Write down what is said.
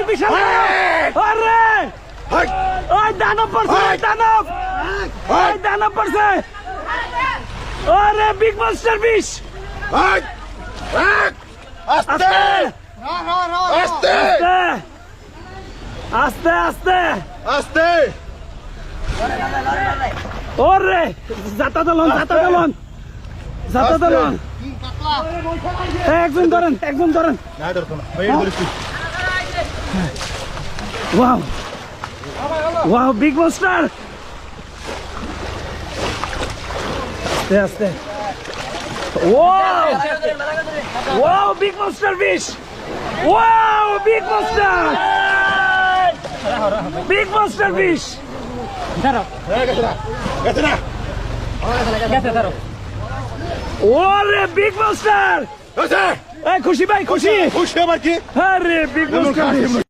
বিশাল আরে ওই দানব পড়ছে দানব ওই দানব পড়ছে আরে বিগ মাস্টার ফিশ আস্তে আস্তে আস্তে আস্তে আস্তে ওরে জাতা দলন একজন ধরেন ওয়াও ওয়াও বিগ মাস্টার আস্তে আস্তে wow wow big master fish wow big master fish ওরে বিগ মাস্টার খুশি ভাই খুশি খুশি আমার কি আরে বিগ মাস্টার